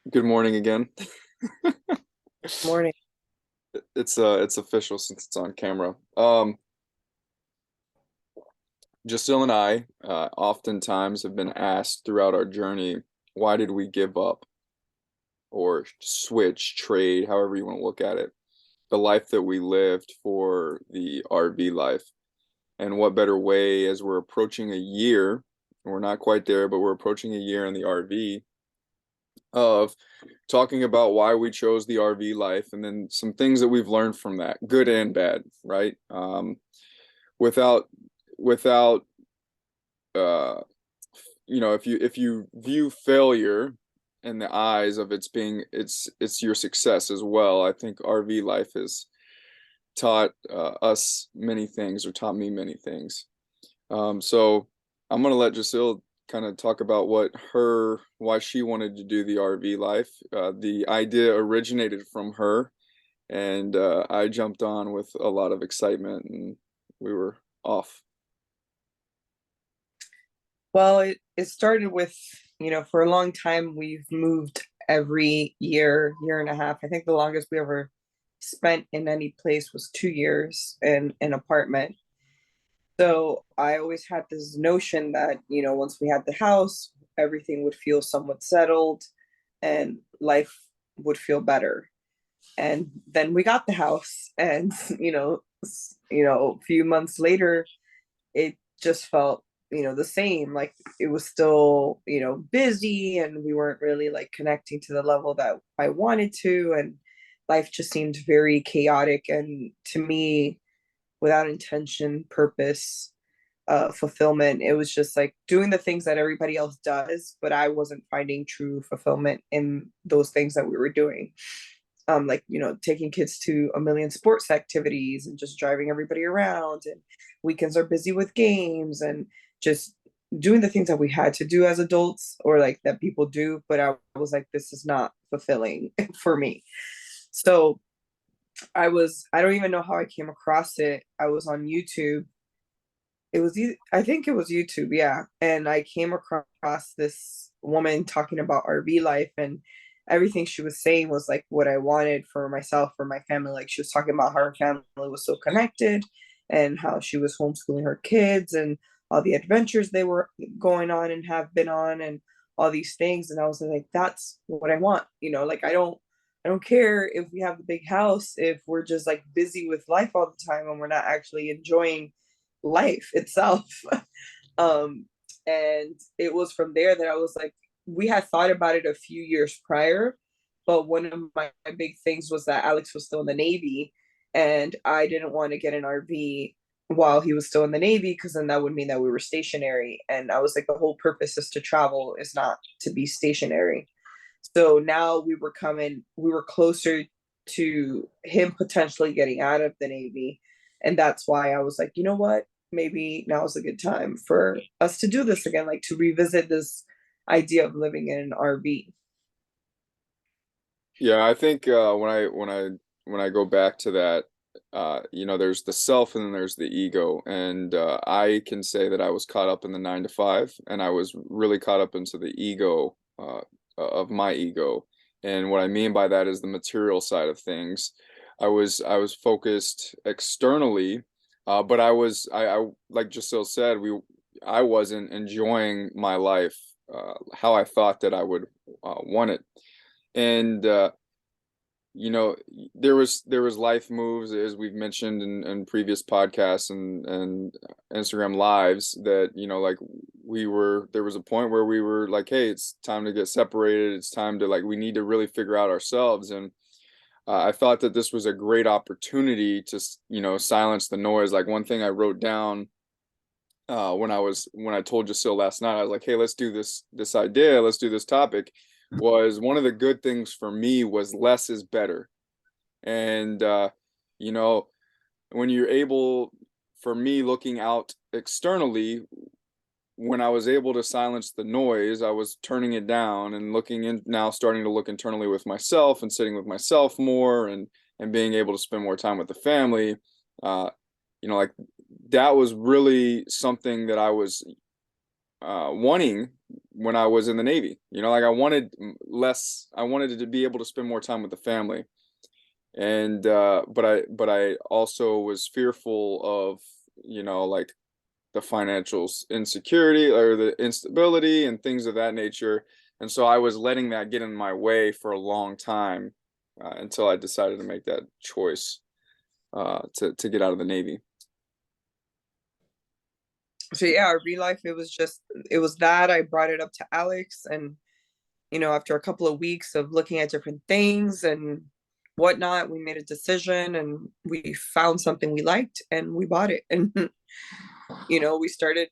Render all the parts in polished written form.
Good morning again. Morning. It's official since it's on camera. Jasil and I oftentimes have been asked throughout our journey, why did we give up or switch, trade, however you want to look at it, the life that we lived for the RV life? And what better way as we're approaching a year, we're not quite there, but we're approaching a year in the RV of talking about why we chose the RV life and then some things that we've learned from that, good and bad, right? Without without uh if you view failure in the eyes of it's your success as well. I think RV life has taught us many things, or taught me many things. So I'm gonna let Jasil kind of talk about why she wanted to do the RV life. The idea originated from her, and I jumped on with a lot of excitement, and we were off. Well, it started with, for a long time we've moved every year and a half. I think the longest we ever spent in any place was 2 years in an apartment. So I always had this notion that, once we had the house, everything would feel somewhat settled and life would feel better. And then we got the house and, a few months later, it just felt the same, like it was still busy, and we weren't really like connecting to the level that I wanted to, and life just seemed very chaotic, and to me, without intention, purpose, fulfillment. It was just like doing the things that everybody else does, but I wasn't finding true fulfillment in those things that we were doing. Like, taking kids to a million sports activities and just driving everybody around, and weekends are busy with games and just doing the things that we had to do as adults, or like that people do, but I was like, this is not fulfilling for me. So I don't even know how I came across it. I was on YouTube. I think it was YouTube, yeah. And I came across this woman talking about RV life, and everything she was saying was like what I wanted for myself, for my family. Like, she was talking about how her family was so connected and how she was homeschooling her kids and all the adventures they were going on and have been on, and all these things. And I was like, that's what I want. Like, I don't care if we have the big house if we're just like busy with life all the time and we're not actually enjoying life itself. um, and it was from there that I was like, we had thought about it a few years prior, but one of my big things was that Alex was still in the Navy, and I didn't want to get an RV while he was still in the Navy, because then that would mean that we were stationary. And I was like, the whole purpose is to travel, is not to be stationary. So now we were closer to him potentially getting out of the Navy. And that's why I was like, you know what? Maybe now is a good time for us to do this again, like to revisit this idea of living in an RV. Yeah, I think when I go back to that, there's the self and then there's the ego, and I can say that I was caught up in the 9 to 5, and I was really caught up into the ego of my ego, and what I mean by that is the material side of things. I was focused externally, but I like Jasil said, I wasn't enjoying my life how I thought that I would want it. And you know there was life moves, as we've mentioned in previous podcasts and Instagram lives, that like there was a point where we were like, hey, it's time to get separated, it's time to, like, we need to really figure out ourselves. And I thought that this was a great opportunity to silence the noise. Like, one thing I wrote down when I told Jasil last night, I was like, hey, let's do this idea, let's do this topic. Was one of the good things for me was less is better. And you know when you're able, for me, looking out externally, when I was able to silence the noise, I was turning it down and looking in, now starting to look internally with myself and sitting with myself more, and being able to spend more time with the family. uh like, that was really something that I was wanting when I was in the Navy. You know, like I wanted less. I wanted to be able to spend more time with the family, and but I also was fearful of, like the financial insecurity or the instability and things of that nature. And so I was letting that get in my way for a long time, until I decided to make that choice, to get out of the Navy. So yeah, real life, it was that I brought it up to Alex, and after a couple of weeks of looking at different things and whatnot, we made a decision and we found something we liked and we bought it. And we started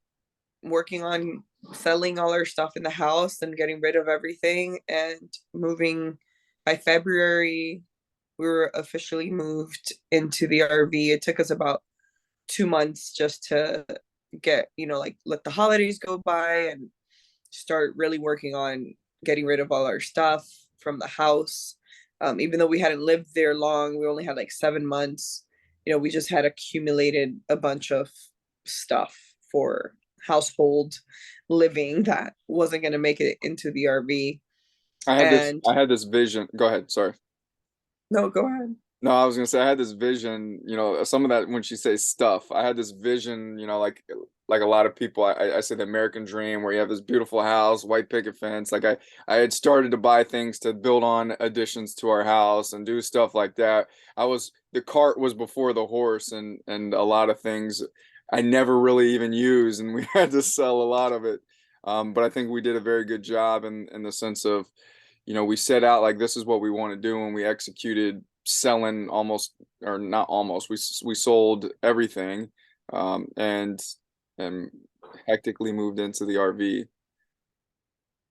working on selling all our stuff in the house and getting rid of everything and moving. By February, we were officially moved into the RV. It took us about 2 months just to get, like let the holidays go by and start really working on getting rid of all our stuff from the house. Even though we hadn't lived there long, we only had like 7 months. We just had accumulated a bunch of stuff for household living that wasn't going to make it into the RV. And I had this vision. Go ahead. Sorry. no, go ahead. No, I was gonna say I had this vision, some of that when she says stuff, I had this vision, like a lot of people, I say the American dream where you have this beautiful house, white picket fence. Like I had started to buy things to build on additions to our house and do stuff like that. The cart was before the horse, and a lot of things I never really even used, and we had to sell a lot of it. But I think we did a very good job in the sense of, we set out like this is what we want to do, and we executed selling almost, or not almost, we sold everything, and hectically moved into the RV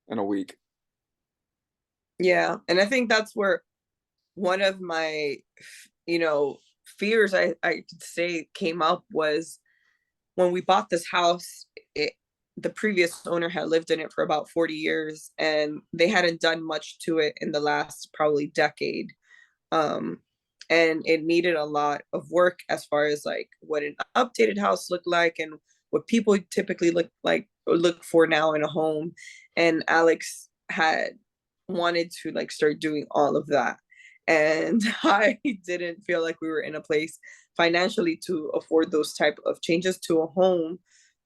in a week. Yeah, and I think that's where one of my you know fears, I could say, came up was when we bought this house. The previous owner had lived in it for about 40 years and they hadn't done much to it in the last probably decade. um and it needed a lot of work as far as like what an updated house looked like and what people typically look like or look for now in a home. And Alex had wanted to like start doing all of that, and I didn't feel like we were in a place financially to afford those type of changes to a home.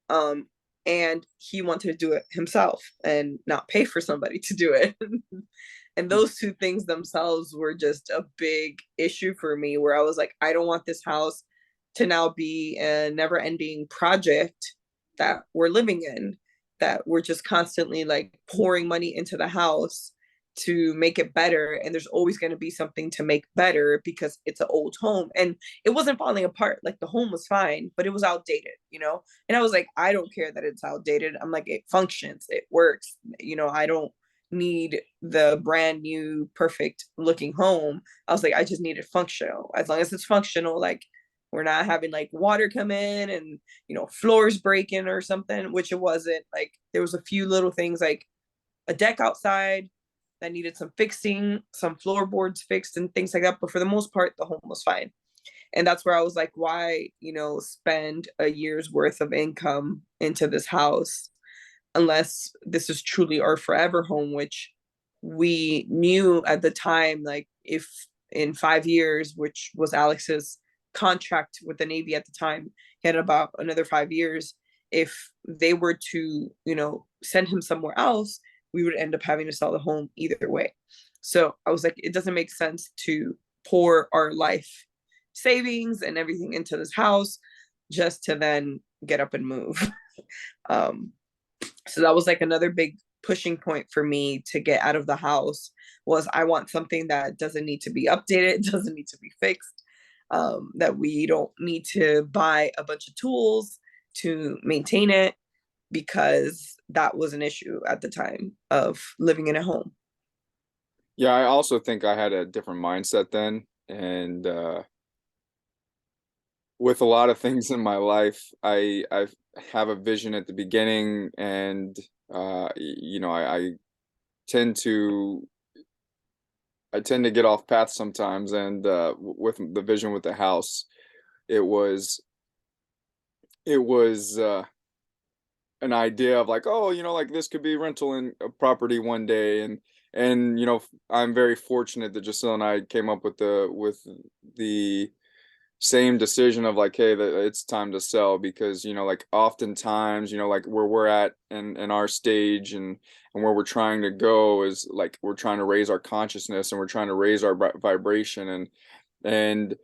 um and he wanted to do it himself and not pay for somebody to do it. And those two things themselves were just a big issue for me, where I was like, I don't want this house to now be a never ending project that we're living in, that we're just constantly like pouring money into the house to make it better, and there's always going to be something to make better because it's an old home. And it wasn't falling apart, like the home was fine, but it was outdated. And I was like, I don't care that it's outdated. I'm like, it functions, it works. I don't need the brand new perfect looking home. I was like, I just need it functional. As long as it's functional, like we're not having like water come in and floors breaking or something, which it wasn't. Like there was a few little things like a deck outside that needed some fixing, some floorboards fixed and things like that. But for the most part, the home was fine. And that's where I was like, why, spend a year's worth of income into this house unless this is truly our forever home, which we knew at the time, like if in 5 years, which was Alex's contract with the Navy at the time, he had about another 5 years. If they were to, send him somewhere else, we would end up having to sell the home either way. So I was like, it doesn't make sense to pour our life savings and everything into this house just to then get up and move. um, so that was like another big pushing point for me to get out of the house, was I want something that doesn't need to be updated, doesn't need to be fixed, that we don't need to buy a bunch of tools to maintain it, because that was an issue at the time of living in a home. Yeah, I also think I had a different mindset then, and with a lot of things in my life, I have a vision at the beginning, and I tend to I tend to get off path sometimes, and with the vision with the house, it was it was an idea of like, oh, like this could be rental in a property one day. And I'm very fortunate that Jasil and I came up with the same decision of like, hey, that it's time to sell, because like oftentimes like where we're at in our stage, and where we're trying to go is like we're trying to raise our consciousness, and we're trying to raise our vibration, and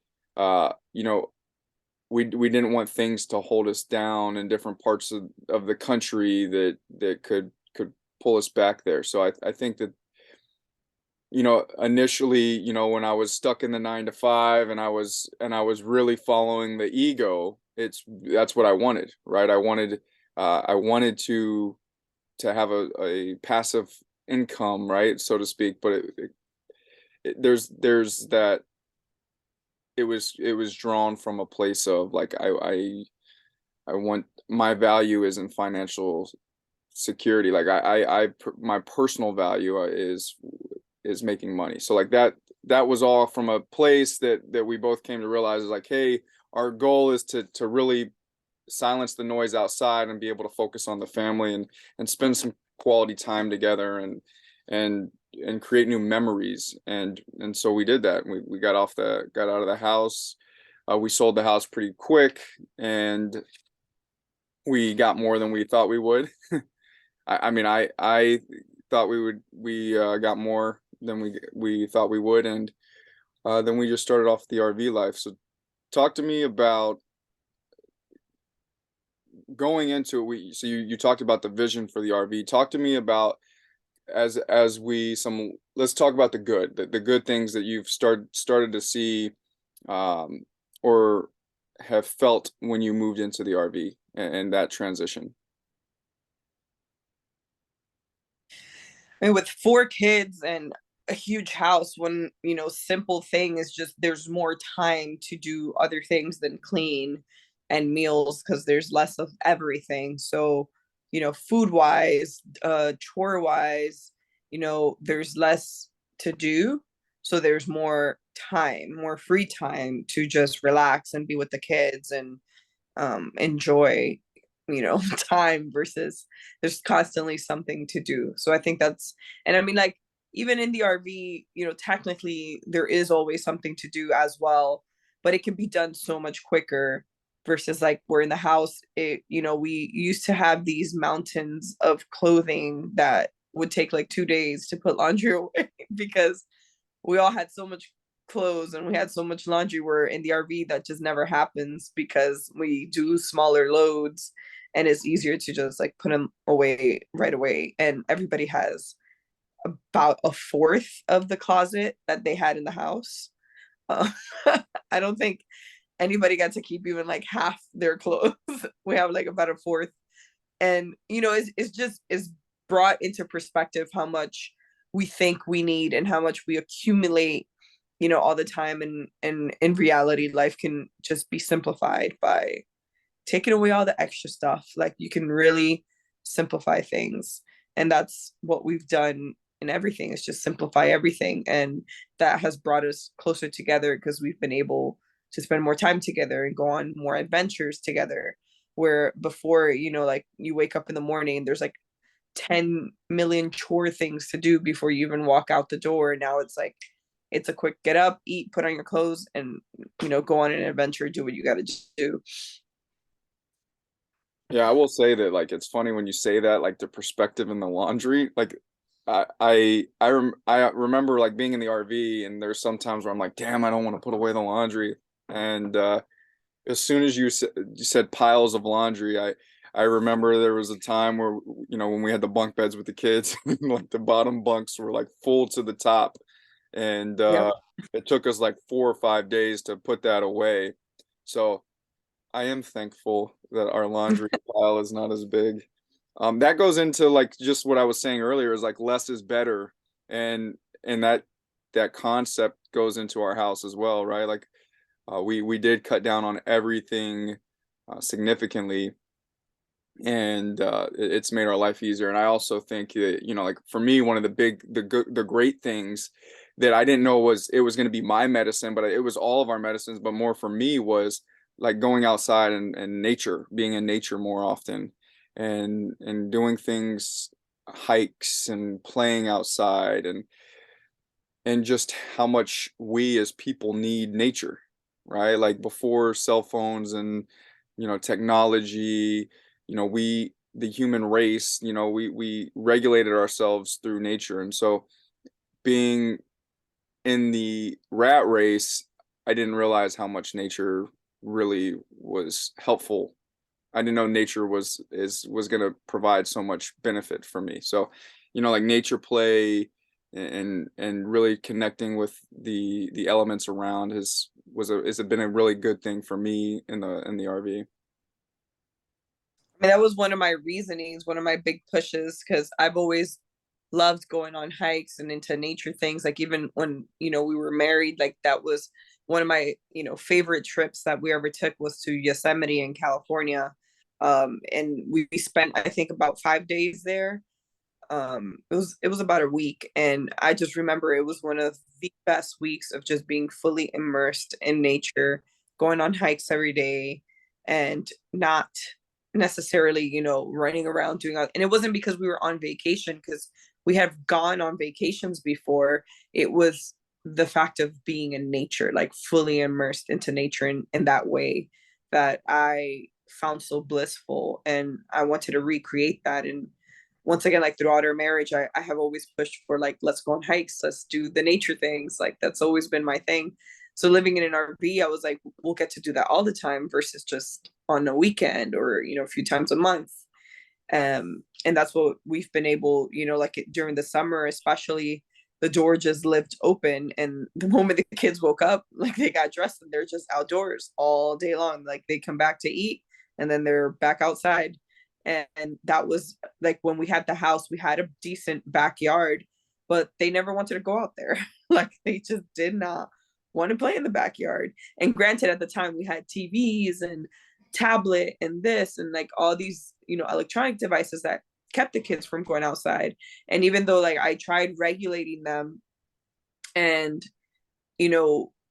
we didn't want things to hold us down in different parts of the country that could pull us back there. So I think that initially, when I was stuck in the 9 to 5, and I was really following the ego, that's what I wanted, right? I wanted to have a passive income, right, so to speak. But there's that, it was drawn from a place of like, I want, my value is in financial security. Like my personal value is making money. So like that was all from a place that we both came to realize is like, hey, our goal is to really silence the noise outside and be able to focus on the family, and spend some quality time together, and create new memories. And so we did that. We got out of the house. We sold the house pretty quick, and we got more than we thought we would. I mean, I thought we got more than we thought we would. And then we just started off the RV life. So talk to me about going into it. So you talked about the vision for the RV. Talk to me about, as we some let's talk about the good things that you've started to see, um or have felt when you moved into the RV, and that transition. I mean, with 4 kids and a huge house, one, simple thing is just there's more time to do other things than clean and meals because there's less of everything. So, food wise, chore wise, there's less to do. So there's more time, more free time to just relax and be with the kids and enjoy time versus there's constantly something to do. So I think that's, and I mean, like, even in the RV, technically there is always something to do as well, but it can be done so much quicker versus like we're in the house. We used to have these mountains of clothing that would take like 2 days to put laundry away because we all had so much clothes and we had so much laundry. Where in the RV that just never happens because we do smaller loads and it's easier to just like put them away right away. And everybody has about a fourth of the closet that they had in the house. Uh, I don't think anybody got to keep even like half their clothes. We have like about a fourth. And it's just is brought into perspective how much we think we need and how much we accumulate all the time. And in reality, life can just be simplified by taking away all the extra stuff. Like you can really simplify things. And that's what we've done in everything, is just simplify everything. And that has brought us closer together because we've been able to spend more time together and go on more adventures together. Where before, like you wake up in the morning, there's like 10 million chore things to do before you even walk out the door. Now it's like, it's a quick get up, eat, put on your clothes, and go on an adventure, do what you got to do. Yeah, I will say that, like, it's funny when you say that, like the perspective in the laundry. Like, I remember like being in the RV, and there's sometimes where I'm like, damn, I don't want to put away the laundry. And as soon as you said piles of laundry, I remember there was a time where, when we had the bunk beds with the kids, like the bottom bunks were like full to the top, and Yep. it took us like 4 or 5 days to put that away. So I am thankful that our laundry pile is not as big. That goes into like just what I was saying earlier, is like less is better, and that concept goes into our house as well, right? Like we did cut down on everything significantly, and it's made our life easier. And I also think that, like for me, one of the great things that I didn't know was it was going to be my medicine, but it was all of our medicines. But more for me was like going outside and nature, being in nature more often. and doing things, hikes and playing outside, and just how much we as people need nature, right? Like before cell phones and technology, we the human race, we regulated ourselves through nature. And so being in the rat race, I didn't realize how much nature really was helpful. I didn't know nature was going to provide so much benefit for me. So, like nature play and really connecting with the elements around has been a really good thing for me in the RV. I mean, that was one of my reasonings, one of my big pushes, because I've always loved going on hikes and into nature things. Like even when, we were married, like that was one of my, favorite trips that we ever took was to Yosemite in California. And we spent, I think, about 5 days there. It was about a week, and I just remember it was one of the best weeks of just being fully immersed in nature, going on hikes every day, and not necessarily, running around doing all, and it wasn't because we were on vacation, because we have gone on vacations before. It was the fact of being in nature, like fully immersed into nature in that way, that I found so blissful, and I wanted to recreate that. And once again, like throughout our marriage, I have always pushed for, like, let's go on hikes, let's do the nature things. Like that's always been my thing. So living in an RV, I was like, we'll get to do that all the time versus just on a weekend or, a few times a month. And that's what we've been able, like during the summer, especially, the door just lived open. And the moment the kids woke up, like they got dressed and they're just outdoors all day long. Like they come back to eat and then they're back outside. And that was like when we had the house, we had a decent backyard, but they never wanted to go out there. Like they just did not want to play in the backyard. And granted, at the time we had TVs and tablet and this and like all these, electronic devices that kept the kids from going outside. And even though like I tried regulating them and,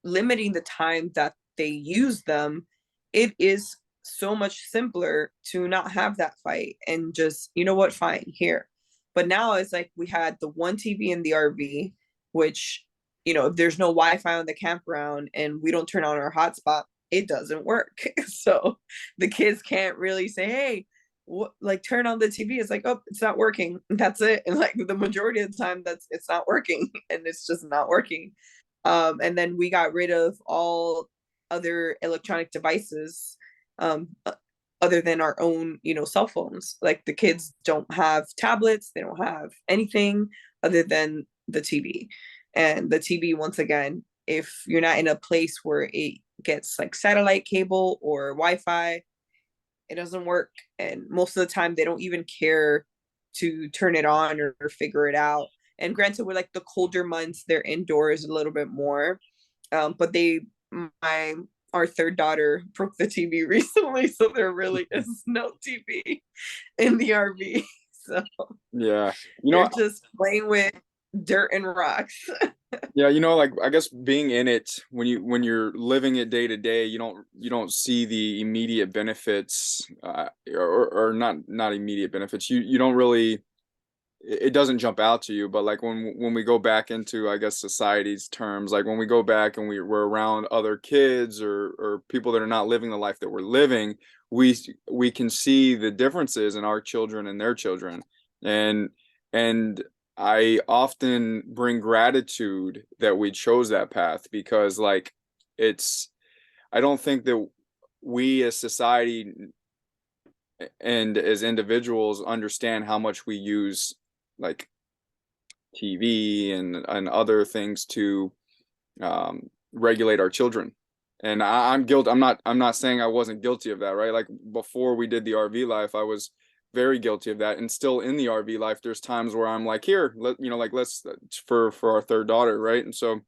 limiting the time that they use them, it is so much simpler to not have that fight and just, what, fine, here. But now it's like we had the one TV in the RV, which, if there's no Wi-Fi on the campground and we don't turn on our hotspot, it doesn't work. So the kids can't really say, hey, what, like turn on the TV. It's like, oh, it's not working. That's it. And like the majority of the time, it's not working, and it's just not working. And then we got rid of all other electronic devices, um, other than our own, cell phones. Like the kids don't have tablets, they don't have anything other than the TV. And the TV, once again, if you're not in a place where it gets like satellite cable or Wi-Fi, it doesn't work. And most of the time, they don't even care to turn it on or figure it out. And granted, with like the colder months, they're indoors a little bit more. But my our third daughter broke the TV recently, so there really is no TV in the RV. So Yeah. they're just playing with dirt and rocks. Yeah, like I guess being in it when you're living it day to day, you don't see the immediate benefits, or not immediate benefits. You don't really, it doesn't jump out to you. But like when we go back into, I guess, society's terms, like when we go back and we're around other kids or people that are not living the life that we're living, we can see the differences in our children and their children. And and I often bring gratitude that we chose that path, because like it's I don't think that we as society and as individuals understand how much we use like TV and other things to regulate our children. And I'm guilty. I'm not saying I wasn't guilty of that, right? Like before we did the RV life, I was very guilty of that, and still in the RV life, there's times where I'm like, here, like let's for our third daughter, right? And so,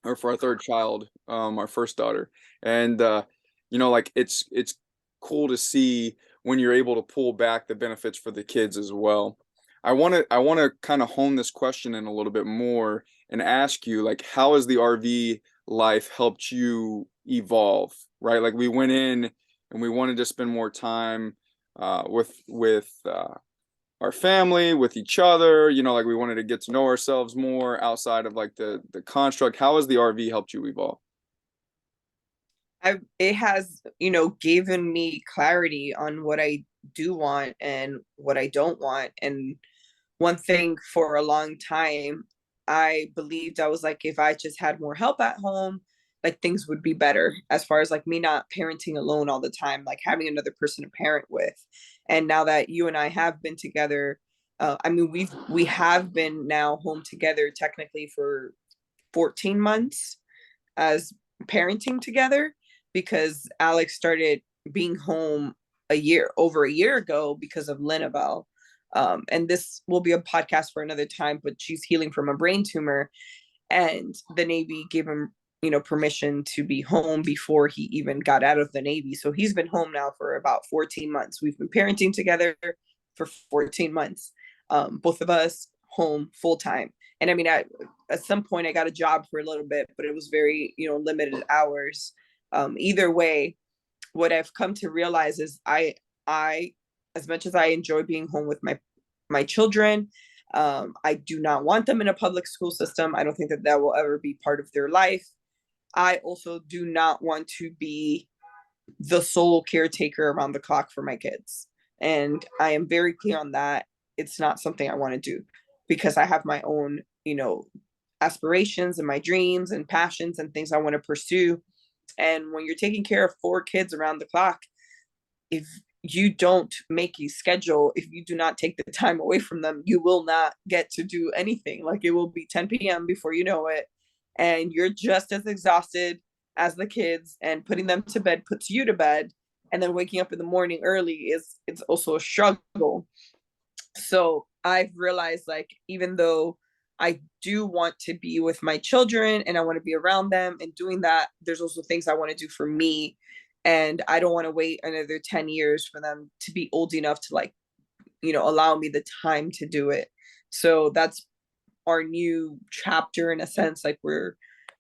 or for our third child, our first daughter, and like it's cool to see when you're able to pull back the benefits for the kids as well. I want to kind of hone this question in a little bit more and ask you, like, how has the RV life helped you evolve, right? Like we went in and we wanted to spend more time with our family, with each other. Like we wanted to get to know ourselves more outside of like the construct. How has the RV helped you evolve? It has, given me clarity on what I do want and what I don't want. And one thing for a long time, I believed I was like, if I just had more help at home, like things would be better as far as like me not parenting alone all the time, like having another person to parent with. And now that you and I have been together, I mean, we have been now home together technically for 14 months as parenting together because Alex started being home over a year ago because of Linabelle. And this will be a podcast for another time, but she's healing from a brain tumor. And the Navy gave him, permission to be home before he even got out of the Navy. So he's been home now for about 14 months. We've been parenting together for 14 months. Both of us home full time. And I mean, at some point I got a job for a little bit, but it was very, limited hours. Either way, what I've come to realize is I, as much as I enjoy being home with my children, I do not want them in a public school system. I don't think that that will ever be part of their life. I also do not want to be the sole caretaker around the clock for my kids. And I am very clear on that. It's not something I want to do because I have my own, aspirations and my dreams and passions and things I want to pursue. And when you're taking care of 4 kids around the clock, if you don't make a schedule, if you do not take the time away from them, you will not get to do anything. Like it will be 10 p.m. before you know it. And you're just as exhausted as the kids, and putting them to bed puts you to bed. And then waking up in the morning early it's also a struggle. So I've realized, like, even though I do want to be with my children and I want to be around them and doing that, there's also things I want to do for me. And I don't want to wait another 10 years for them to be old enough to, like, allow me the time to do it. So that's our new chapter in a sense. Like, we're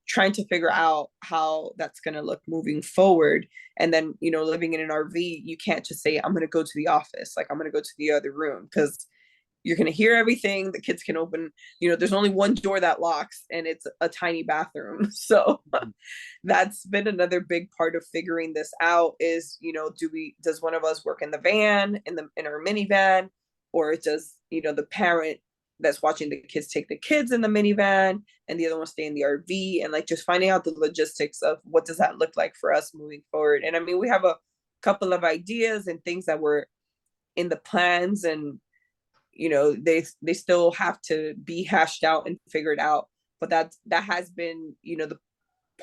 trying to figure out how that's going to look moving forward. And then, living in an RV, you can't just say, I'm going to go to the office, like I'm going to go to the other room, because you're going to hear everything. The kids can open, there's only one door that locks and it's a tiny bathroom. So that's been another big part of figuring this out is, does one of us work in the van, in our minivan, or does, the parent that's watching the kids take the kids in the minivan and the other one stay in the RV, and like just finding out the logistics of what does that look like for us moving forward. And I mean, we have a couple of ideas and things that were in the plans, and they still have to be hashed out and figured out. But that has been, the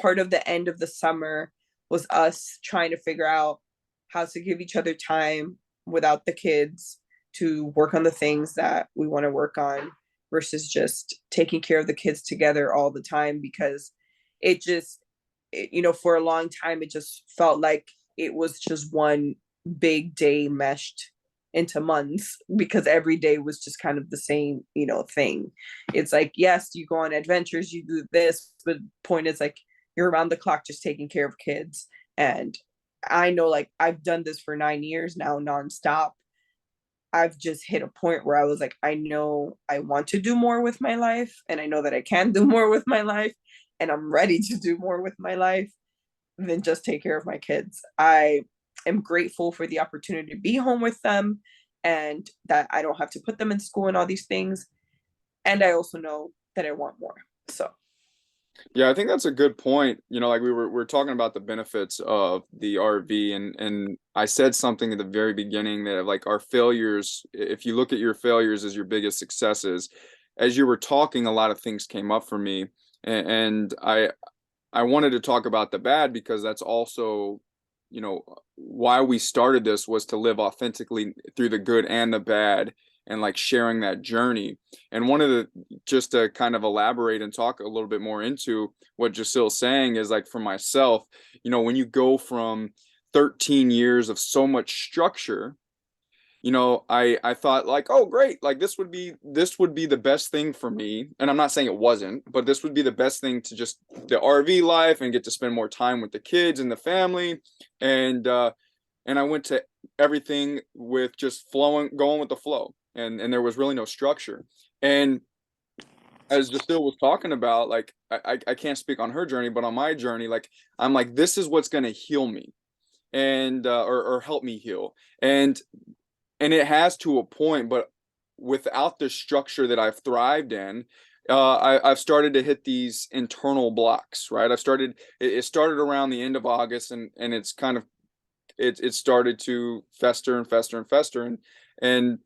part of the end of the summer was us trying to figure out how to give each other time without the kids to work on the things that we want to work on versus just taking care of the kids together all the time, because for a long time it just felt like it was just one big day meshed into months, because every day was just kind of the same, thing. It's like, yes, you go on adventures, you do this, but the point is, like, you're around the clock just taking care of kids. And I know, like, I've done this for 9 years now nonstop. I've just hit a point where I was like, I know I want to do more with my life, and I know that I can do more with my life, and I'm ready to do more with my life than just take care of my kids. I am grateful for the opportunity to be home with them and that I don't have to put them in school and all these things. And I also know that I want more. So Yeah, I think that's a good point. Like we were talking about the benefits of the RV, and I said something at the very beginning that, like, our failures, if you look at your failures as your biggest successes, as you were talking, a lot of things came up for me. And I wanted to talk about the bad because that's also, why we started this, was to live authentically through the good and the bad, and like sharing that journey. And one of the, just to kind of elaborate and talk a little bit more into what Jacille's saying, is like, for myself, when you go from 13 years of so much structure, I thought, like, oh great, like this would be the best thing for me. And I'm not saying it wasn't, but this would be the best thing, to just the RV life and get to spend more time with the kids and the family. And and I went to everything with just flowing, going with the flow, and there was really no structure. And as Jasil was talking about, like I can't speak on her journey, but on my journey, like I'm like, this is what's gonna heal me and or help me heal. And it has to a point, but without the structure that I've thrived in, I've started to hit these internal blocks, right? It started around the end of August, and it's kind of it started to fester and fester and fester, and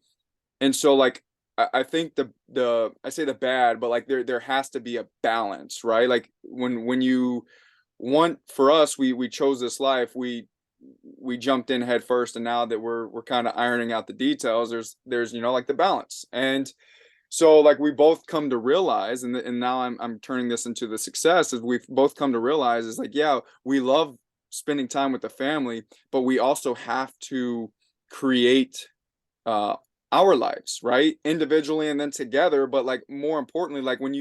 and so like I think the I say the bad, but like there has to be a balance, right? Like when you want, for us, we chose this life, we jumped in head first, and now that we're kind of ironing out the details, there's like the balance. And so like we both come to realize, and now I'm turning this into the success, is we've both come to realize is like, yeah, we love spending time with the family, but we also have to create uh our lives, right, individually and then together. But like more importantly, like when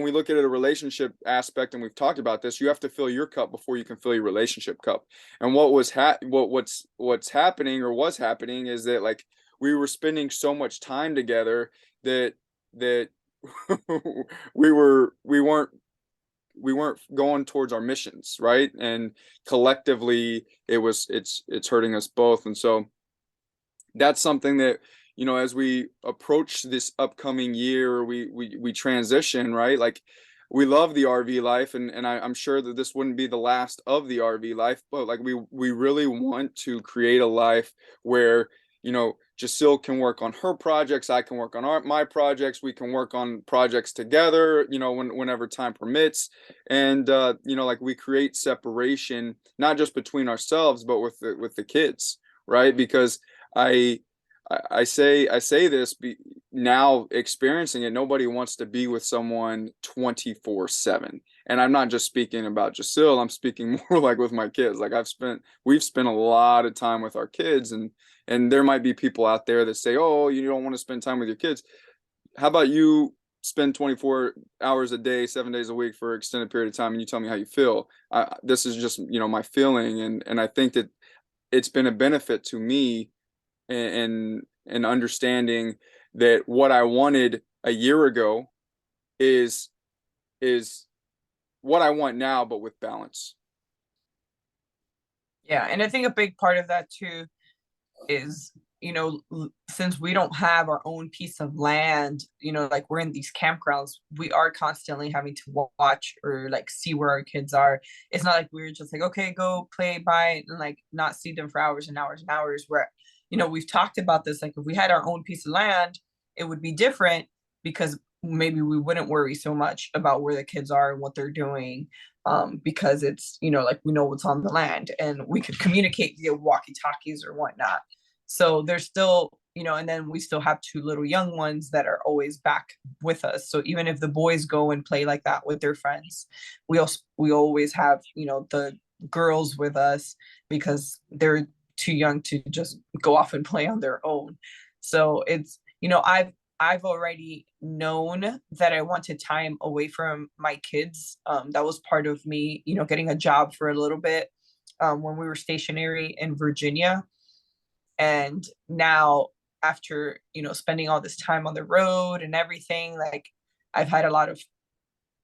we look at a relationship aspect, and we've talked about this, you have to fill your cup before you can fill your relationship cup. And what's happening, or was happening, is that like we were spending so much time together that that we weren't going towards our missions, right? And collectively it's hurting us both. And so that's something that, as we approach this upcoming year, we transition, right? Like we love the RV life, and I'm sure that this wouldn't be the last of the RV life, but like we really want to create a life where, Jasil can work on her projects, I can work on my projects, we can work on projects together, whenever time permits. And like we create separation, not just between ourselves, but with the kids, right? Because I I say this now experiencing it. Nobody wants to be with someone 24/7. And I'm not just speaking about Jasil, I'm speaking more like with my kids. Like we've spent a lot of time with our kids, and there might be people out there that say, "Oh, you don't want to spend time with your kids." How about you spend 24 hours a day, 7 days a week for an extended period of time, and you tell me how you feel? This is just, my feeling, and I think that it's been a benefit to me and understanding that what I wanted a year ago is is what I want now, but with balance. Yeah, and I think a big part of that too is, since we don't have our own piece of land, like we're in these campgrounds, we are constantly having to watch or like see where our kids are. It's not like we're just like, okay, go play by and like not see them for hours and hours and hours. Where, we've talked about this, like if we had our own piece of land, it would be different because maybe we wouldn't worry so much about where the kids are and what they're doing, because it's, like we know what's on the land and we could communicate via walkie talkies or whatnot. So there's still, and then we still have two little young ones that are always back with us. So even if the boys go and play like that with their friends, we always have, the girls with us because they're too young to just go off and play on their own. So it's, I've already known that I wanted time away from my kids. That was part of me, getting a job for a little bit, when we were stationary in Virginia. And now, after, spending all this time on the road and everything, like I've had a lot of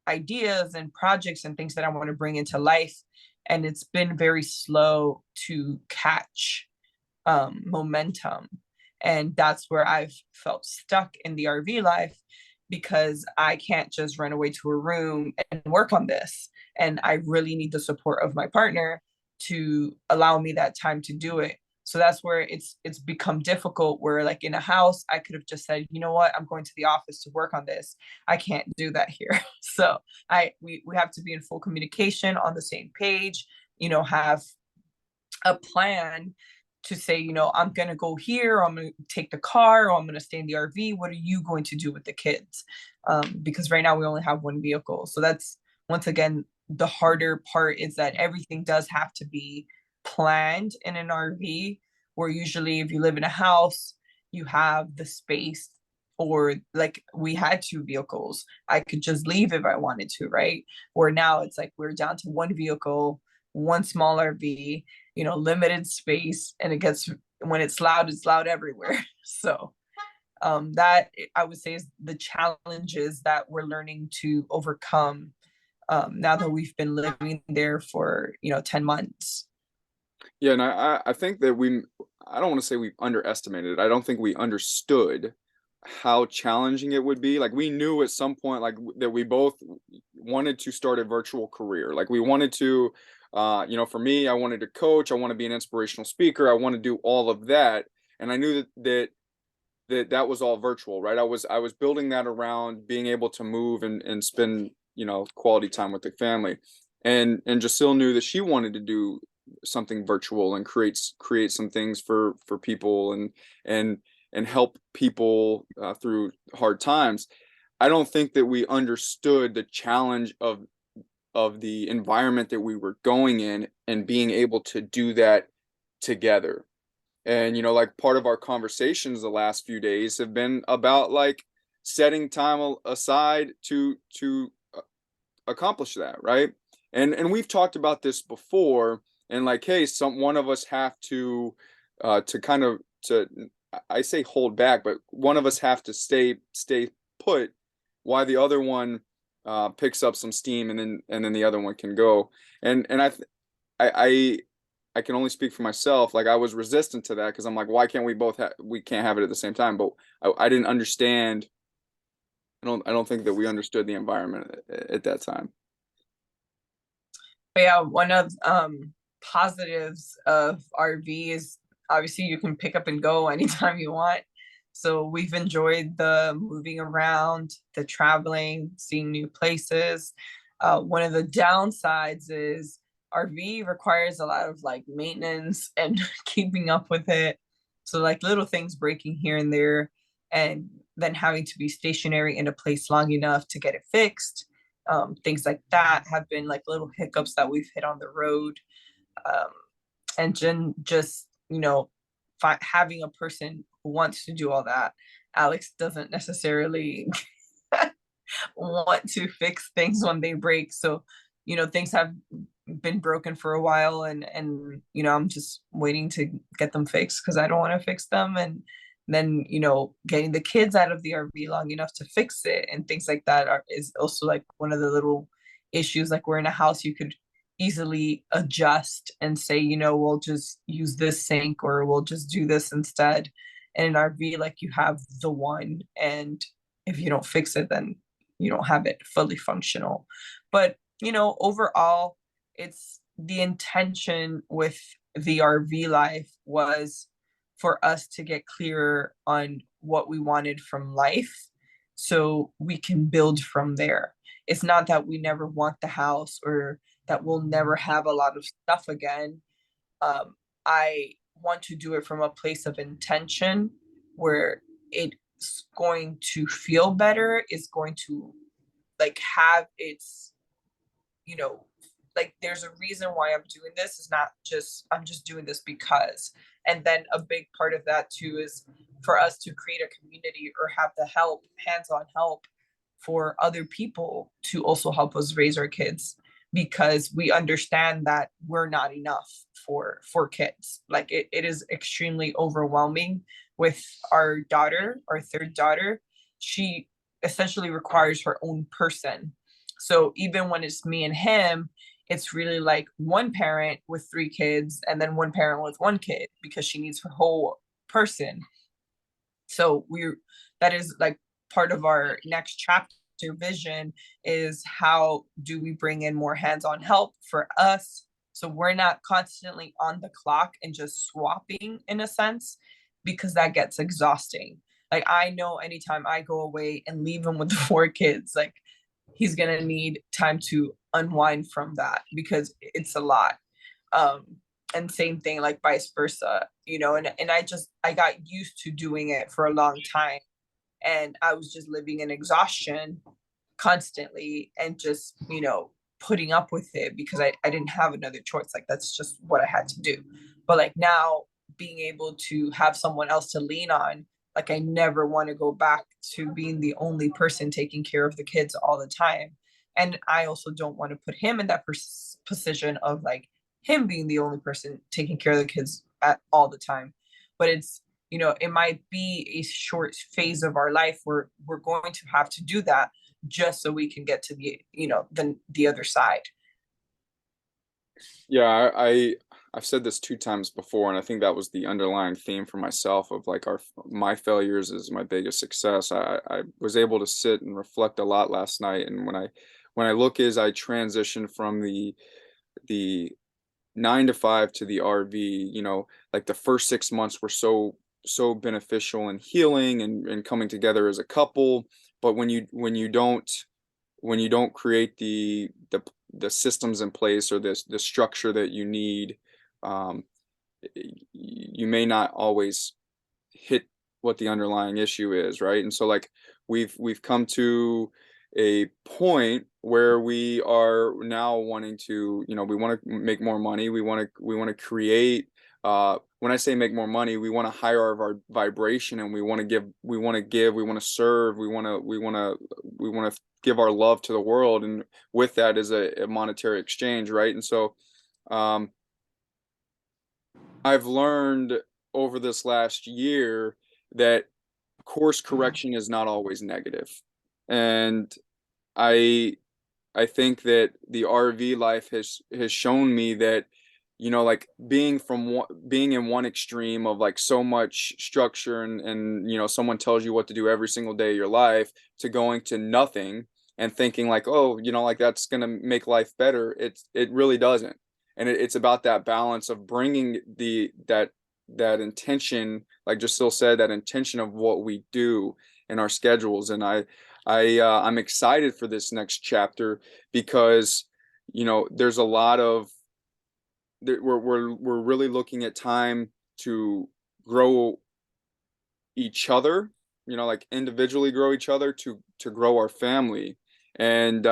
ideas and projects and things that I want to bring into life. And it's been very slow to catch momentum. And that's where I've felt stuck in the RV life, because I can't just run away to a room and work on this. And I really need the support of my partner to allow me that time to do it. So that's where it's become difficult, where like in a house I could have just said, you know what, I'm going to the office to work on this. I can't do that here. So we have to be in full communication, on the same page, have a plan to say, I'm going to go here, or I'm going to take the car, or I'm going to stay in the RV. What are you going to do with the kids? Because right now we only have one vehicle. So that's, once again, the harder part, is that everything does have to be planned in an RV, where usually if you live in a house, you have the space, or like we had two vehicles. I could just leave if I wanted to, right? Or now it's like we're down to one vehicle, one small RV, limited space, and it gets when it's loud everywhere. So that I would say is the challenges that we're learning to overcome now that we've been living there for 10 months. Yeah, and I think that I don't want to say we underestimated it. I don't think we understood how challenging it would be. Like we knew at some point like that we both wanted to start a virtual career. Like we wanted to for me, I wanted to coach, I want to be an inspirational speaker, I want to do all of that. And I knew that was all virtual, right? I was building that around being able to move and spend, quality time with the family. And Jasil knew that she wanted to do something virtual and create some things for people and and help people through hard times. I don't think that we understood the challenge of the environment that we were going in and being able to do that together. And like part of our conversations the last few days have been about like setting time aside to accomplish that, right? And we've talked about this before, and like, hey, one of us have to kind of to I say hold back, but one of us have to stay put while the other one picks up some steam, and then the other one can go. And I I can only speak for myself. Like I was resistant to that because I'm like, why can't we can't have it at the same time? But I didn't understand. I don't think that we understood the environment at that time. But yeah, one of positives of RV is obviously you can pick up and go anytime you want. So we've enjoyed the moving around, the traveling, seeing new places. One of the downsides is RV requires a lot of like maintenance and keeping up with it. So like little things breaking here and there, and then having to be stationary in a place long enough to get it fixed. Things like that have been like little hiccups that we've hit on the road. Um, and just having a person who wants to do all that. Alex doesn't necessarily want to fix things when they break. So, things have been broken for a while, and I'm just waiting to get them fixed because I don't want to fix them. And then, getting the kids out of the RV long enough to fix it and things like that is also like one of the little issues. Like we're in a house you could easily adjust and say, we'll just use this sink or we'll just do this instead. And in RV, like you have the one, and if you don't fix it, then you don't have it fully functional. But, overall, it's the intention with the RV life was for us to get clearer on what we wanted from life so we can build from there. It's not that we never want the house or that we'll never have a lot of stuff again. I want to do it from a place of intention where it's going to feel better, it's going to like have its, you know, like there's a reason why I'm doing this. It's not just I'm just doing this because. And then a big part of that too is for us to create a community or have the help, hands-on help for other people to also help us raise our kids because we understand that we're not enough for kids. Like it is extremely overwhelming with our daughter, our third daughter. She essentially requires her own person. So even when it's me and him, it's really like one parent with three kids and then one parent with one kid because she needs her whole person. So that is like part of our next chapter vision is how do we bring in more hands-on help for us so we're not constantly on the clock and just swapping in a sense because that gets exhausting. Like I know anytime I go away and leave him with the four kids, like he's gonna need time to unwind from that because it's a lot. um and same thing like vice versa, and I got used to doing it for a long time, and I was just living in exhaustion constantly and just putting up with it because I didn't have another choice. Like that's just what I had to do. But like now being able to have someone else to lean on, like I never want to go back to being the only person taking care of the kids all the time. And I also don't want to put him in that position of like him being the only person taking care of the kids at all the time. But it's, it might be a short phase of our life where we're going to have to do that just so we can get to the other side. Yeah, I've said this two times before, and I think that was the underlying theme for myself of like my failures is my biggest success. I was able to sit and reflect a lot last night, and when I look as I transition from the 9 to 5 to the RV, like the first 6 months were so beneficial and healing and coming together as a couple. But when you don't create the systems in place or the structure that you need, um, you may not always hit what the underlying issue is, right? And so like we've come to a point where we are now wanting to, we want to make more money. We want to create, when I say make more money, we want to higher our vibration, and we want to serve, we want to give our love to the world, and with that is a monetary exchange, right? And so um I've learned over this last year that course correction is not always negative. And I I think that the RV life has shown me that, like being in one extreme of like so much structure and someone tells you what to do every single day of your life, to going to nothing and thinking like, oh, like that's gonna make life better. It really doesn't. And it's about that balance of bringing that intention, like Jasil said, that intention of what we do in our schedules. And I'm excited for this next chapter because there's a lot of we're really looking at time to grow each other, like individually grow each other to grow our family. And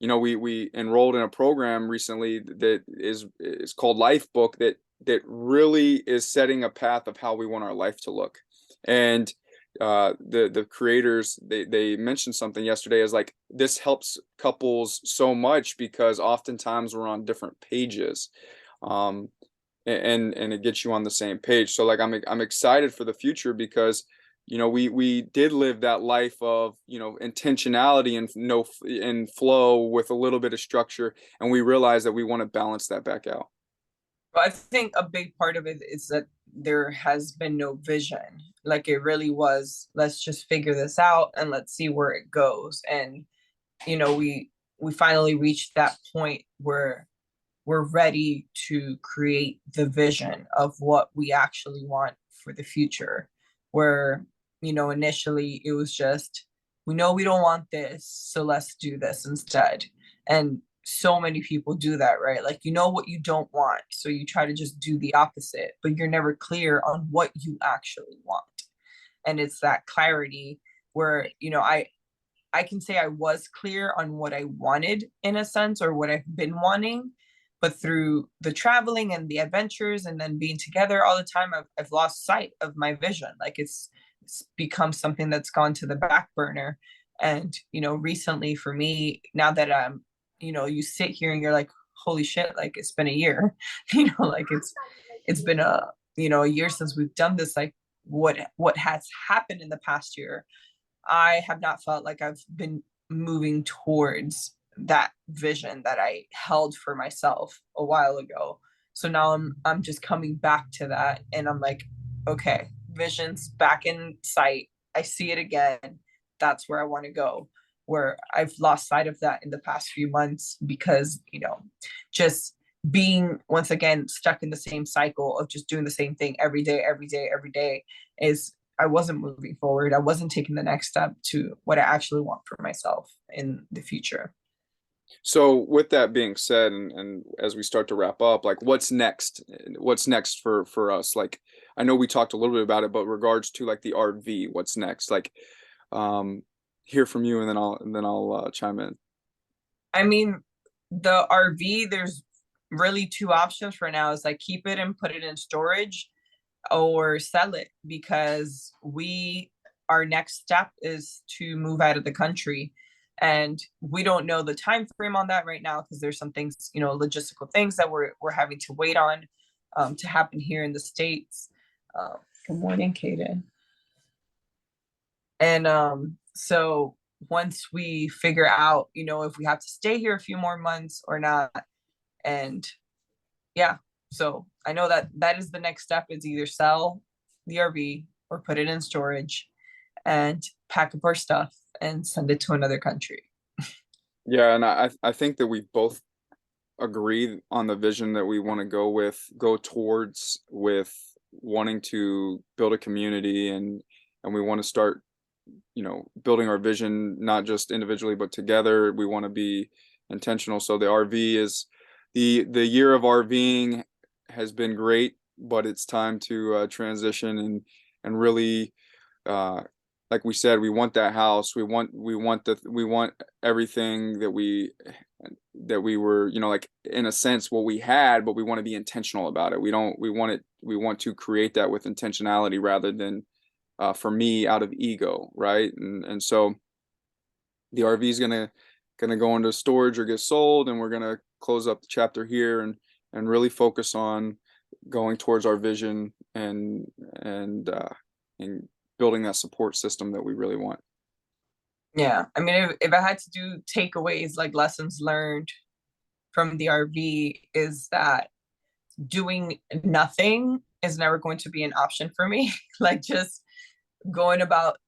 we enrolled in a program recently that is called Life Book, that really is setting a path of how we want our life to look. And the creators, they mentioned something yesterday, is like this helps couples so much because oftentimes we're on different pages, um and it gets you on the same page. So like I'm excited for the future because we did live that life of intentionality and no and flow with a little bit of structure, and we realize that we want to balance that back out. But I think a big part of it is that there has been no vision. Like it really was, let's just figure this out and let's see where it goes. And we finally reached that point where we're ready to create the vision of what we actually want for the future. Where, initially it was just, we know we don't want this, so let's do this instead. And so many people do that, right? Like, what you don't want, so you try to just do the opposite, but you're never clear on what you actually want. And it's that clarity where, I can say I was clear on what I wanted in a sense, or what I've been wanting, but through the traveling and the adventures and then being together all the time, I've lost sight of my vision. Like it's become something that's gone to the back burner. And recently for me, now that I'm, you sit here and you're like, holy shit, like it's been a year. Like it's been a year since we've done this. Like what has happened in the past year, I have not felt like I've been moving towards that vision that I held for myself a while ago. So now I'm just coming back to that, and I'm like, okay, vision's back in sight. I see it again. That's where I want to go. Where I've lost sight of that in the past few months because, just being once again stuck in the same cycle of just doing the same thing every day, every day, every day is, I wasn't moving forward. I wasn't taking the next step to what I actually want for myself in the future. So with that being said, and as we start to wrap up, like what's next for us? Like I know we talked a little bit about it, but regards to like the RV, what's next? Like um hear from you, and then I'll chime in. I mean, the RV, there's really two options for now. Is like keep it and put it in storage or sell it, because our next step is to move out of the country. And we don't know the time frame on that right now because there's some things, logistical things that we're having to wait on to happen here in the States. Good morning, Kaden. And so once we figure out, if we have to stay here a few more months or not, and yeah, so I know that that is the next step, is either sell the RV or put it in storage and pack up our stuff and send it to another country. Yeah, and I think that we both agree on the vision that we want to go towards with wanting to build a community, and we want to start, building our vision not just individually but together. We want to be intentional. So the RV is the year of RVing has been great, but it's time to transition and really, uh, like we said, we want that house. We want everything that we were, like in a sense what we had, but we want to be intentional about it. We want to create that with intentionality rather than, for me, out of ego, right? And so the RV is gonna go into storage or get sold, and we're gonna close up the chapter here and really focus on going towards our vision and building that support system that we really want. Yeah, I mean, if I had to do takeaways, like lessons learned from the RV, is that doing nothing is never going to be an option for me. Like just going about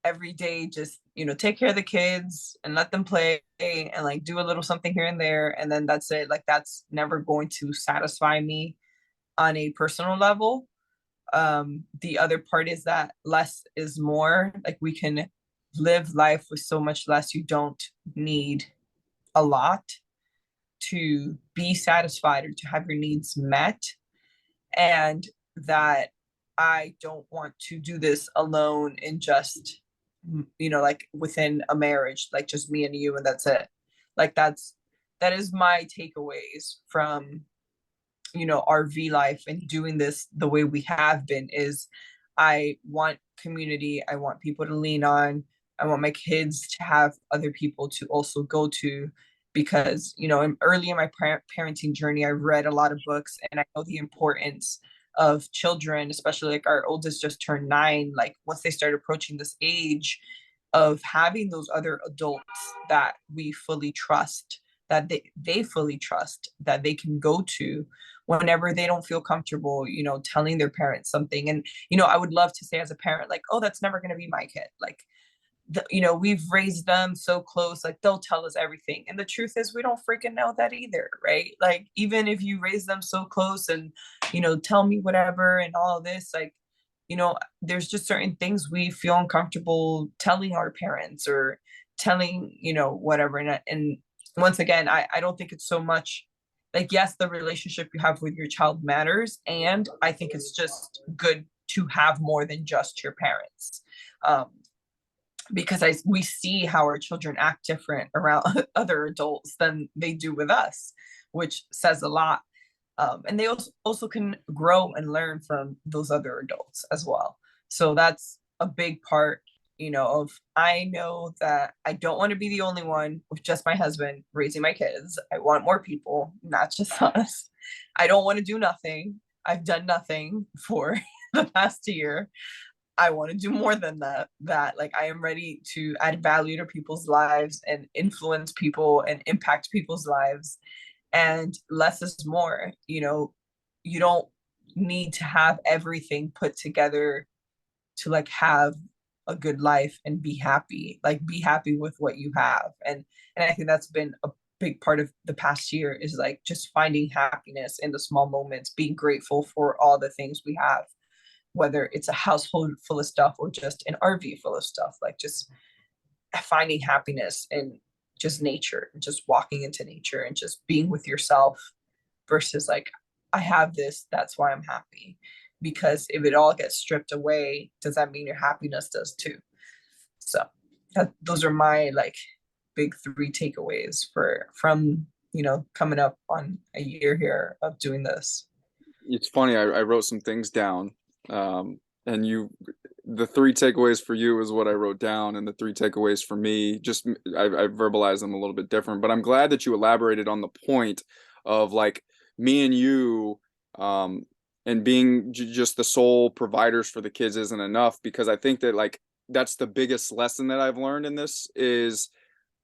every day, just, take care of the kids and let them play and like do a little something here and there. And then that's it. Like that's never going to satisfy me on a personal level. The other part is that less is more. Like we can live life with so much less. You don't need a lot to be satisfied or to have your needs met. And that I don't want to do this alone in just, like within a marriage, like just me and you, and that's it. Like that is my takeaways from, RV life and doing this the way we have been, is I want community. I want people to lean on. I want my kids to have other people to also go to, because, early in my parenting journey, I read a lot of books and I know the importance of children, especially like our oldest just turned 9. Like once they start approaching this age, of having those other adults that we fully trust, that they fully trust, that they can go to whenever they don't feel comfortable, telling their parents something. And, I would love to say as a parent, like, oh, that's never going to be my kid. Like, we've raised them so close, like they'll tell us everything. And the truth is we don't freaking know that either, right? Like, even if you raise them so close and, tell me whatever and all of this, like, there's just certain things we feel uncomfortable telling our parents or telling, whatever. And once again, I don't think it's so much like, yes, the relationship you have with your child matters. And I think it's just good to have more than just your parents. Because we see how our children act different around other adults than they do with us, which says a lot. And they also can grow and learn from those other adults as well. So that's a big part, of, I know that I don't want to be the only one with just my husband raising my kids. I want more people, not just us. I don't want to do nothing. I've done nothing for the past year. I want to do more than that. Like I am ready to add value to people's lives and influence people and impact people's lives. And less is more. You don't need to have everything put together to like have a good life and be happy. Like be happy with what you have. And I think that's been a big part of the past year, is like just finding happiness in the small moments, being grateful for all the things we have, whether it's a household full of stuff or just an RV full of stuff. Like just finding happiness in just nature, just walking into nature and just being with yourself, versus like, I have this, that's why I'm happy. Because if it all gets stripped away, does that mean your happiness does too? So those are my like big 3 takeaways from coming up on a year here of doing this. It's funny, I wrote some things down, and the three takeaways for you is what I wrote down, and the three takeaways for me, just I verbalized them a little bit different. But I'm glad that you elaborated on the point of like me and you, and being just the sole providers for the kids isn't enough, because I think that like that's the biggest lesson that I've learned in this is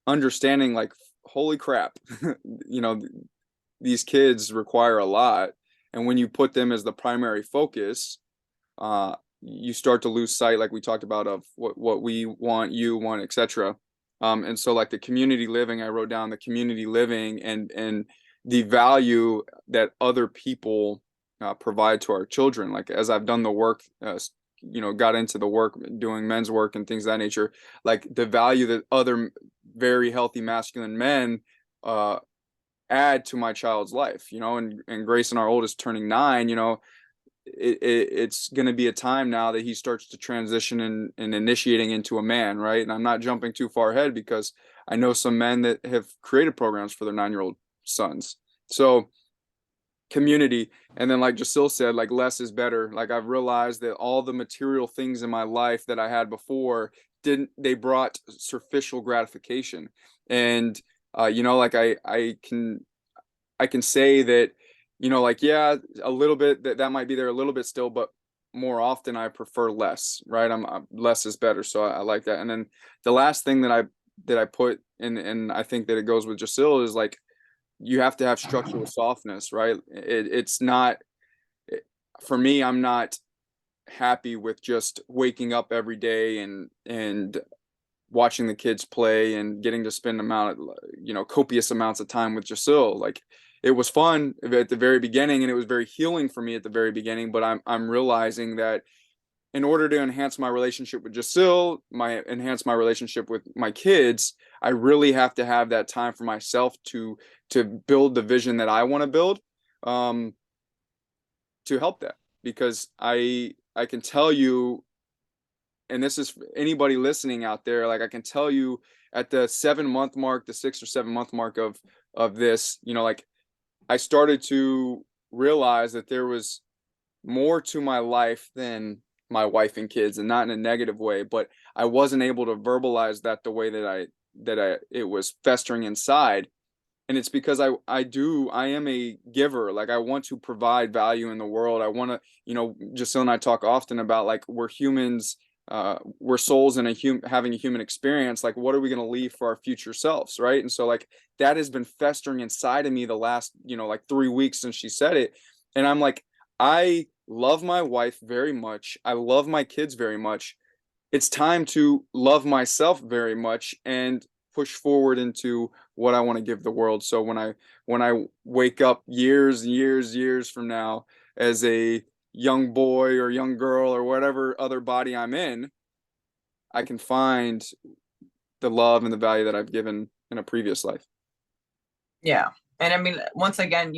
understanding like holy crap, you know, these kids require a lot, and when you put them as the primary focus, you start to lose sight, like we talked about, of what we want, you want, etc. And so like the community living, I wrote down the community living and the value that other people provide to our children. Like as I've done the work, got into the work doing men's work and things of that nature, like the value that other very healthy masculine men add to my child's life, and Grayson, our oldest, turning 9, it's going to be a time now that he starts to transition and initiating into a man, right? And I'm not jumping too far ahead because I know some men that have created programs for their 9-year-old sons. So community, and then like Jasil said, like less is better. Like I've realized that all the material things in my life that I had before they brought superficial gratification. And like I can say that, like, yeah, a little bit that might be there a little bit still, but more often I prefer less, right? I'm less is better. So I like that. And then the last thing that I put in, and I think that it goes with Jasil, is like, you have to have structural softness, right? It's not, for me, I'm not happy with just waking up every day and watching the kids play and getting to spend copious amounts of time with Jasil. Like it was fun at the very beginning and it was very healing for me at the very beginning, but I'm realizing that in order to enhance my relationship with Jasil, enhance my relationship with my kids, I really have to have that time for myself to build the vision that I want to build, to help that. Because I can tell you, and this is anybody listening out there, like I can tell you at the 7-month mark, the 6 or 7-month mark of this, like I started to realize that there was more to my life than my wife and kids, and not in a negative way, but I wasn't able to verbalize that the way that it was festering inside. And it's because I am a giver. Like I want to provide value in the world. I want to, Jasil and I talk often about like we're humans, we're souls in having a human experience. Like what are we going to leave for our future selves, right? And so like that has been festering inside of me the last, like 3 weeks since she said it. And I'm like, I love my wife very much. I love my kids very much. It's time to love myself very much and push forward into what I want to give the world. So when I wake up years from now as a young boy or young girl or whatever other body I'm in, I can find the love and the value that I've given in a previous life. Yeah. And I mean, once again,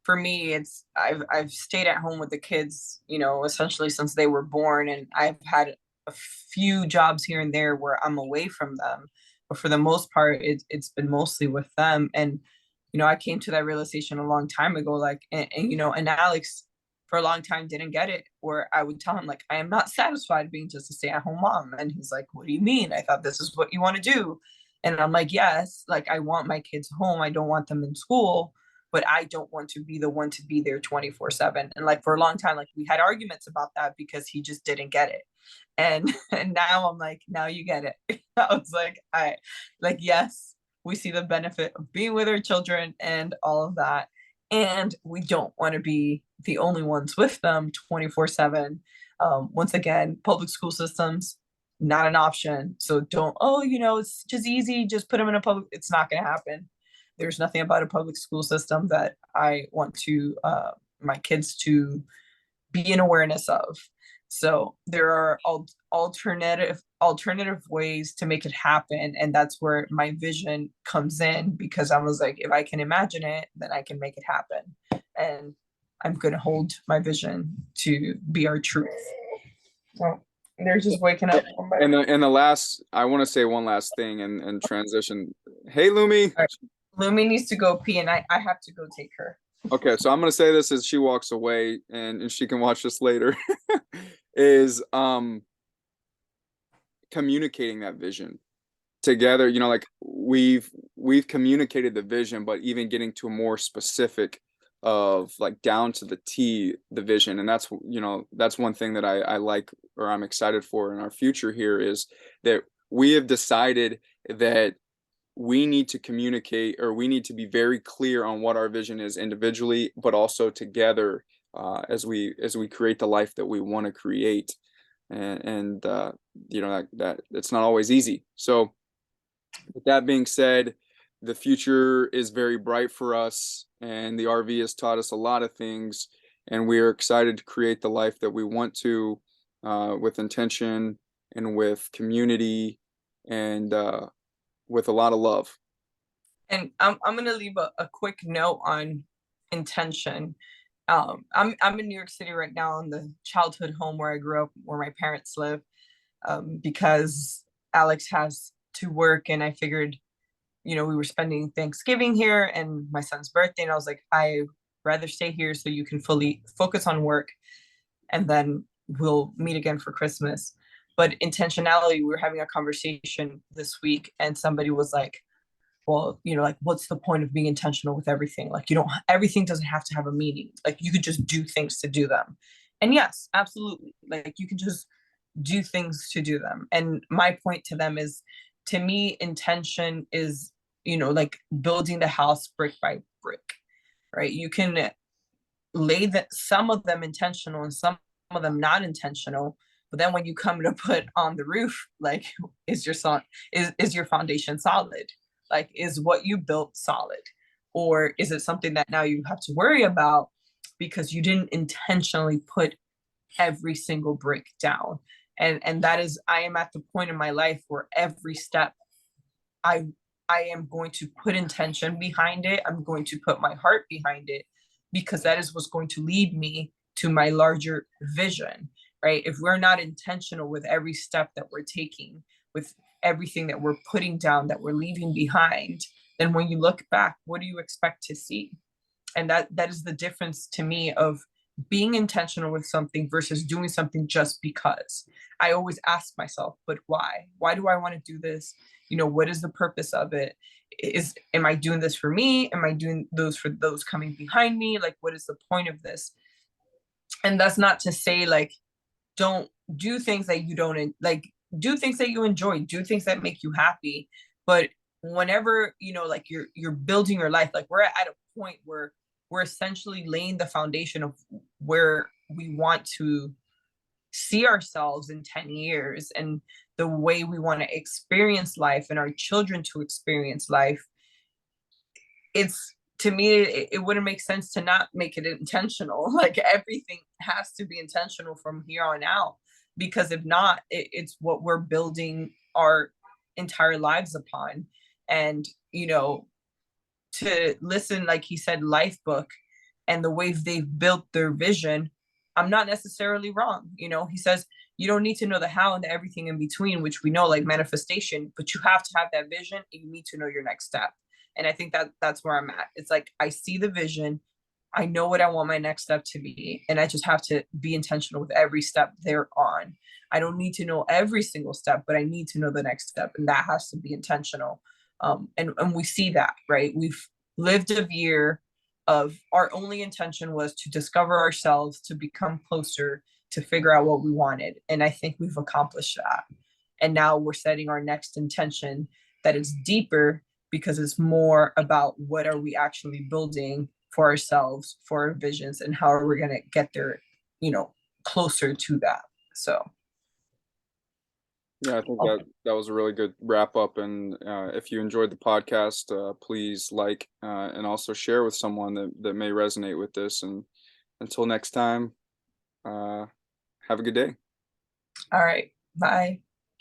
for me, it's I've stayed at home with the kids, essentially since they were born, and I've had a few jobs here and there where I'm away from them, but for the most part, it's been mostly with them. And I came to that realization a long time ago, like, and Alex for a long time didn't get it, where I would tell him like, I am not satisfied being just a stay-at-home mom, and he's like, what do you mean? I thought this is what you want to do. And I'm like, yes, like I want my kids home, I don't want them in school, but I don't want to be the one to be there 24/7. And like for a long time, like we had arguments about that because he just didn't get it. And and now I'm like, now you get it. I was like, yes, we see the benefit of being with our children and all of that. And we don't want to be the only ones with them 24/7. Once again, public school systems, not an option. So don't, it's just easy, just put them in a public, it's not going to happen. There's nothing about a public school system that I want to my kids to be in awareness of. So there are alternative ways to make it happen, and that's where my vision comes in, because I was like, if I can imagine it, then I can make it happen, and I'm going to hold my vision to be our truth. So they're just waking up. And the last, I want to say one last thing and transition. Hey, Lumi. Right. Lumi needs to go pee, and I have to go take her. Okay, so I'm going to say this as she walks away, and she can watch this later. is communicating that vision together. You know, like we've communicated the vision, but even getting to a more specific of like down to the T the vision. And that's, you know, that's one thing that I like, or I'm excited for in our future here, is that we have decided that we need to communicate, or we need to be very clear on what our vision is individually, but also together, as we create the life that we want to create. And you know, that it's not always easy. So with that being said, the future is very bright for us, and the RV has taught us a lot of things, and we are excited to create the life that we want to, with intention and with community, and with a lot of love. And I'm gonna leave a quick note on intention. I'm in New York City right now in the childhood home where I grew up, where my parents live, because Alex has to work, and I figured, you know, we were spending Thanksgiving here and my son's birthday, and I was like, I rather stay here so you can fully focus on work, and then we'll meet again for Christmas. But intentionality, we were having a conversation this week, and somebody was like, well, you know, like, what's the point of being intentional with everything? Like, you don't, everything doesn't have to have a meaning. Like, you could just do things to do them. And yes, absolutely. Like, you can just do things to do them. And my point to them is, to me, intention is, you know, like building the house brick by brick, right? You can lay that, some of them intentional and some of them not intentional, but then when you come to put on the roof, like, is your son, is your foundation solid? Like, is what you built solid? Or is it something that now you have to worry about because you didn't intentionally put every single brick down? And that is, I am at the point in my life where every step I I am going to put intention behind it. I'm going to put my heart behind it, because that is what's going to lead me to my larger vision, right? If we're not intentional with every step that we're taking, with everything that we're putting down, that we're leaving behind, then when you look back, what do you expect to see? And that is the difference to me of being intentional with something versus doing something just because. I always ask myself, but why do I want to do this? You know, what is the purpose of it? Is, am I doing this for me? Am I doing those for those coming behind me? Like, what is the point of this? And that's not to say, like, don't do things that you don't like, do things that you enjoy, do things that make you happy. But whenever, you know, like, you're building your life, like, we're at a point where we're essentially laying the foundation of where we want to see ourselves in 10 years, and the way we want to experience life and our children to experience life. It's, to me, it wouldn't make sense to not make it intentional. Like, everything has to be intentional from here on out, because if not, it's what we're building our entire lives upon. And, you know, to listen, like he said, Life Book, and the way they've built their vision, I'm not necessarily wrong. You know, he says you don't need to know the how and the everything in between, which we know, like manifestation, but you have to have that vision, and you need to know your next step. And I think that that's where I'm at. It's like, I see the vision, I know what I want my next step to be, and I just have to be intentional with every step thereon. I don't need to know every single step, but I need to know the next step, and that has to be intentional. And we see that, right? We've lived a year of, our only intention was to discover ourselves, to become closer, to figure out what we wanted, and I think we've accomplished that. And now we're setting our next intention that is deeper, because it's more about what are we actually building for ourselves, for our visions, and how are we going to get there, you know, closer to that. So Yeah, I think okay. that was a really good wrap up. And if you enjoyed the podcast, please like, and also share with someone that may resonate with this. And until next time, uh, have a good day. All right, bye.